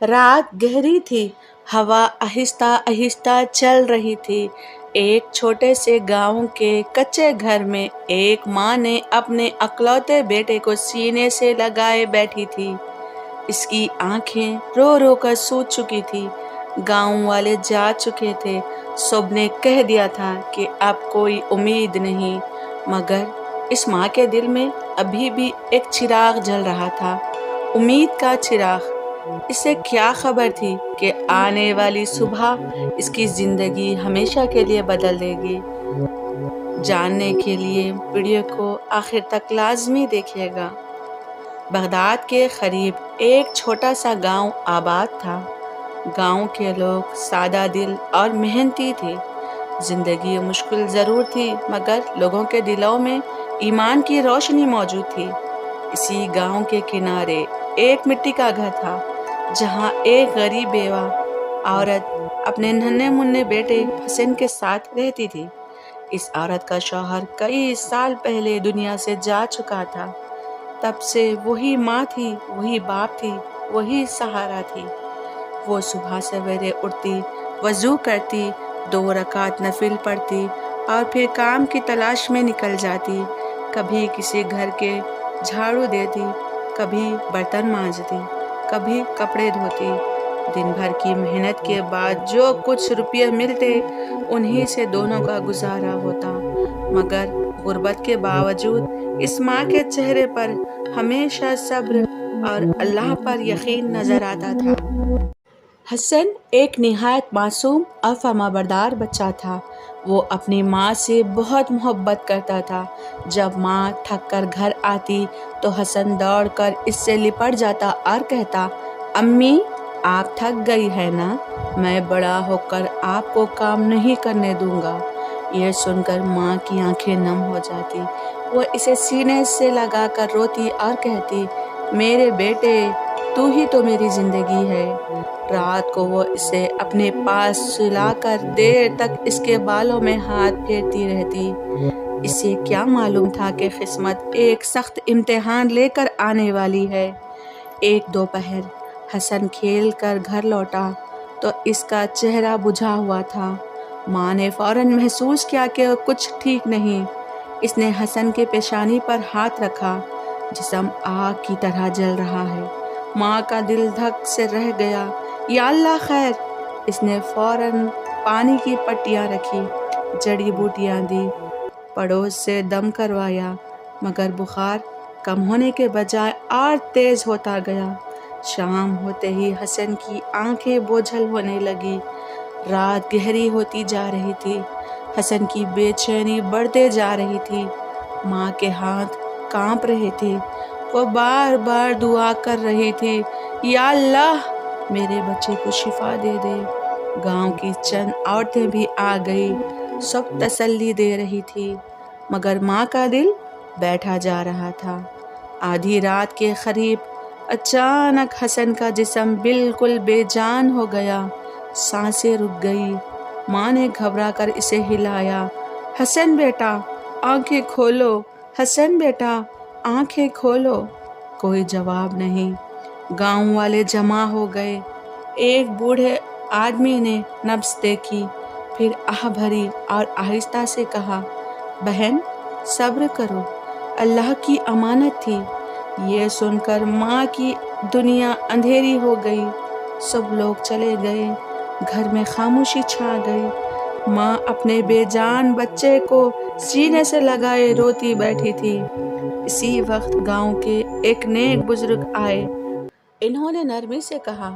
رات گہری تھی، ہوا آہستہ آہستہ چل رہی تھی۔ ایک چھوٹے سے گاؤں کے کچے گھر میں ایک ماں نے اپنے اکلوتے بیٹے کو سینے سے لگائے بیٹھی تھی۔ اس کی آنکھیں رو رو کر سوج چکی تھی۔ گاؤں والے جا چکے تھے، سب نے کہہ دیا تھا کہ اب کوئی امید نہیں، مگر اس ماں کے دل میں ابھی بھی ایک چراغ جل رہا تھا، امید کا چراغ۔ اسے کیا خبر تھی کہ آنے والی صبح اس کی زندگی ہمیشہ کے لیے بدل دے گی۔ جاننے کے لیے ویڈیو کو آخر تک لازمی دیکھیے گا۔ بغداد کے قریب ایک چھوٹا سا گاؤں آباد تھا۔ گاؤں کے لوگ سادہ دل اور محنتی تھے۔ زندگی مشکل ضرور تھی، مگر لوگوں کے دلوں میں ایمان کی روشنی موجود تھی۔ اسی گاؤں کے کنارے ایک مٹی کا گھر تھا، جہاں ایک غریب بیوہ عورت اپنے ننھے منھے بیٹے حسن کے ساتھ رہتی تھی۔ اس عورت کا شوہر کئی سال پہلے دنیا سے جا چکا تھا۔ تب سے وہی ماں تھی، وہی باپ تھی، وہی سہارا تھی۔ وہ صبح سویرے اٹھتی، وضو کرتی، 2 رکعت نفل پڑھتی اور پھر کام کی تلاش میں نکل جاتی۔ کبھی کسی گھر کے جھاڑو دیتی، کبھی برتن مانجتی، کبھی کپڑے دھوتی۔ دن بھر کی محنت کے بعد جو کچھ روپیے ملتے، انہی سے دونوں کا گزارا ہوتا، مگر غربت کے باوجود اس ماں کے چہرے پر ہمیشہ صبر اور اللہ پر یقین نظر آتا تھا۔ حسن ایک نہایت معصوم اور فرمانبردار بچہ تھا۔ وہ اپنی ماں سے بہت محبت کرتا تھا۔ جب ماں تھک کر گھر آتی تو حسن دوڑ کر اس سے لپٹ جاتا اور کہتا، امی آپ تھک گئی ہے نا، میں بڑا ہو کر آپ کو کام نہیں کرنے دوں گا۔ یہ سن کر ماں کی آنکھیں نم ہو جاتی۔ وہ اسے سینے سے لگا کر روتی اور کہتی، میرے بیٹے تو ہی تو میری زندگی ہے۔ رات کو وہ اسے اپنے پاس سلا کر دیر تک اس کے بالوں میں ہاتھ پھیرتی رہتی۔ اسے کیا معلوم تھا کہ قسمت ایک سخت امتحان لے کر آنے والی ہے۔ ایک دوپہر حسن کھیل کر گھر لوٹا تو اس کا چہرہ بجھا ہوا تھا۔ ماں نے فوراً محسوس کیا کہ کچھ ٹھیک نہیں۔ اس نے حسن کے پیشانی پر ہاتھ رکھا، جسم آگ کی طرح جل رہا ہے۔ ماں کا دل دھک سے رہ گیا۔ یا اللہ خیر! اس نے فوراً پانی کی پٹیاں رکھی، جڑی بوٹیاں دی، پڑوس سے دم کروایا، مگر بخار کم ہونے کے بجائے اور تیز ہوتا گیا۔ شام ہوتے ہی حسن کی آنکھیں بوجھل ہونے لگی۔ رات گہری ہوتی جا رہی تھی۔ حسن کی بے چینی بڑھتے جا رہی تھی۔ ماں کے ہاتھ کانپ رہے تھے۔ وہ بار بار دعا کر رہی تھی، یا اللہ میرے بچے کو شفا دے دے۔ گاؤں کی چند عورتیں بھی آ گئی، سب تسلی دے رہی تھی، مگر ماں کا دل بیٹھا جا رہا تھا۔ آدھی رات کے قریب اچانک حسن کا جسم بالکل بے جان ہو گیا، سانسیں رک گئی۔ ماں نے گھبرا کر اسے ہلایا، حسن بیٹا آنکھیں کھولو، حسن بیٹا آنکھیں کھولو۔ کوئی جواب نہیں۔ گاؤں والے جمع ہو گئے۔ ایک بوڑھے آدمی نے نبض دیکھی، پھر آہ بھری اور آہستہ سے کہا، بہن صبر کرو، اللہ کی امانت تھی۔ یہ سن کر ماں کی دنیا اندھیری ہو گئی۔ سب لوگ چلے گئے، گھر میں خاموشی چھا گئی۔ ماں اپنے بے جان بچے کو سینے سے لگائے روتی بیٹھی تھی۔ اسی وقت گاؤں کے ایک نیک بزرگ آئے۔ انہوں نے نرمی سے کہا،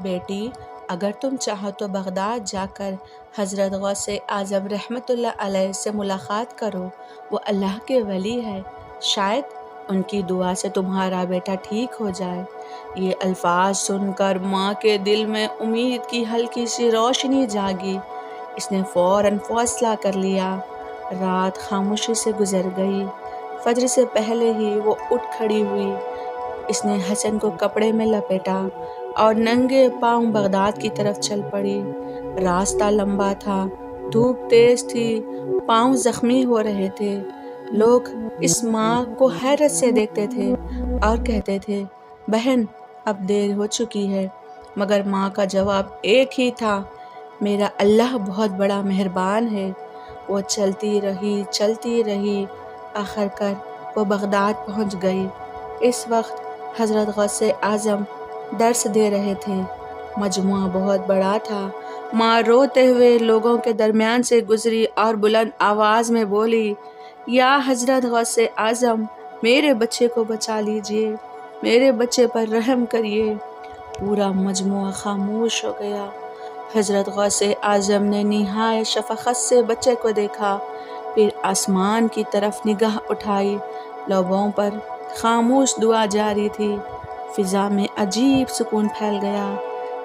بیٹی اگر تم چاہو تو بغداد جا کر حضرت غوث اعظم رحمۃ اللہ علیہ سے ملاقات کرو، وہ اللہ کے ولی ہے، شاید ان کی دعا سے تمہارا بیٹا ٹھیک ہو جائے۔ یہ الفاظ سن کر ماں کے دل میں امید کی ہلکی سی روشنی جاگی۔ اس نے فوراً فیصلہ کر لیا۔ رات خاموشی سے گزر گئی۔ فجر سے پہلے ہی وہ اٹھ کھڑی ہوئی۔ اس نے حسن کو کپڑے میں لپیٹا اور ننگے پاؤں بغداد کی طرف چل پڑی۔ راستہ لمبا تھا، دھوپ تیز تھی، پاؤں زخمی ہو رہے تھے۔ لوگ اس ماں کو حیرت سے دیکھتے تھے اور کہتے تھے، بہن اب دیر ہو چکی ہے، مگر ماں کا جواب ایک ہی تھا، میرا اللہ بہت بڑا مہربان ہے۔ وہ چلتی رہی، آخر کر وہ بغداد پہنچ گئی۔ اس وقت حضرت غوث اعظم درس دے رہے تھے۔ مجموعہ بہت بڑا تھا۔ ماں روتے ہوئے لوگوں کے درمیان سے گزری اور بلند آواز میں بولی، یا حضرت غوث اعظم، میرے بچے کو بچا لیجئے، میرے بچے پر رحم کریے۔ پورا مجموعہ خاموش ہو گیا۔ حضرت غوث اعظم نے نہایت شفقت سے بچے کو دیکھا، پھر آسمان کی طرف نگاہ اٹھائی۔ لبوں پر خاموش دعا جاری تھی۔ فضا میں عجیب سکون پھیل گیا۔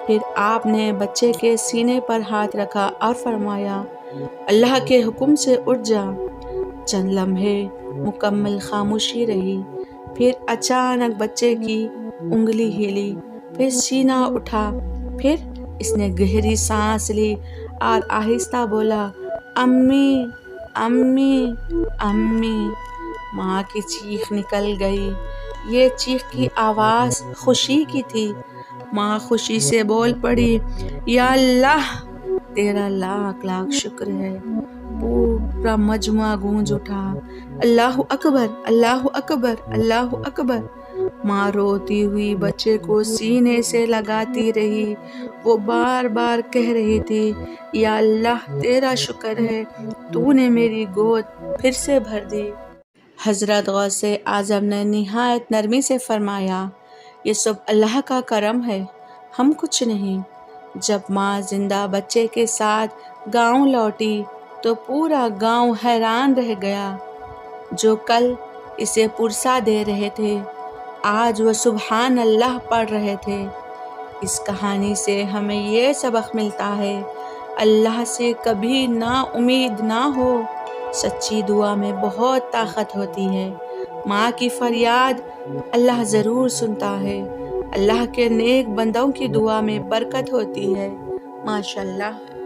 پھر آپ نے بچے کے سینے پر ہاتھ رکھا اور فرمایا، اللہ کے حکم سے اٹھ جا۔ چند لمحے مکمل خاموشی رہی، پھر اچانک بچے کی انگلی ہلی، پھر سینہ اٹھا، پھر اس نے گہری سانس لی اور آہستہ بولا، امی امی امی۔ ماں کی چیخ نکل گئی۔ یہ چیخ کی آواز خوشی کی تھی۔ ماں خوشی سے بول پڑی، یا اللہ، تیرا لاکھ لاکھ شکر ہے۔ پورا مجموعہ گونج اٹھا، اللہ اکبر، اللہ اکبر، اللہ اکبر۔ ماں روتی ہوئی بچے کو سینے سے لگاتی رہی۔ وہ بار بار کہہ رہی تھی، یا اللہ، تیرا شکر ہے، تو نے میری گود پھر سے بھر دی۔ حضرت غوث اعظم نے نہایت نرمی سے فرمایا، یہ سب اللہ کا کرم ہے، ہم کچھ نہیں۔ جب ماں زندہ بچے کے ساتھ گاؤں لوٹی تو پورا گاؤں حیران رہ گیا۔ جو کل اسے پرسا دے رہے تھے، آج وہ سبحان اللہ پڑھ رہے تھے۔ اس کہانی سے ہمیں یہ سبق ملتا ہے، اللہ سے کبھی نا امید نہ ہو۔ سچی دعا میں بہت طاقت ہوتی ہے۔ ماں کی فریاد اللہ ضرور سنتا ہے۔ اللہ کے نیک بندوں کی دعا میں برکت ہوتی ہے۔ ماشاءاللہ۔